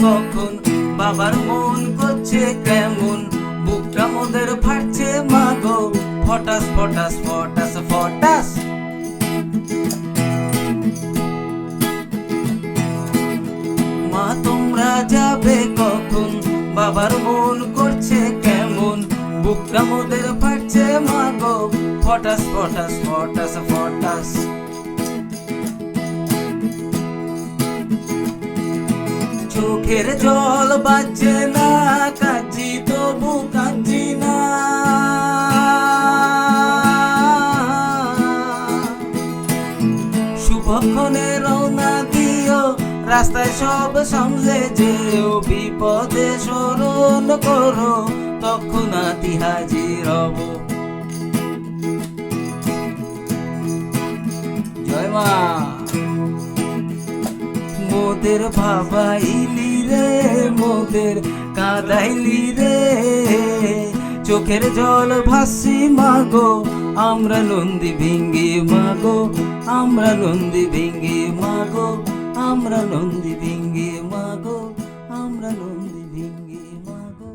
কখন, বাবার মন করছে কেমন, বুকটা মোদের ফাটছে মাগো, ফটাস ফটাস ফটাস ফটাস। মা তোমরা যাবে কখন, বাবার মন করছে কেমন, বুকটা মোদের ফাটছে মাগো, ফটাস ফটাস ফটাস ফটাস। চোখের জল বাজছে না, কাঁদছি তবু কাঁদছি না। শুভক্ষণে রওনা দিও, রাস্তায় সব সামলে যেও, বিপদে স্মরণ করো, তৎক্ষণাৎ হাজির হব। জয় মা। মোদের ভাবাইলি রে, মোদের কাঁদাইলি রে, চোখের জল ভাসি মাগো, আমরা নন্দী ভেঙ্গে মাগো, আমরা নন্দী ভেঙ্গে মাগো, আমরা নন্দী ভেঙ্গে মাগো, আমরা নন্দী ভেঙ্গে মাগো।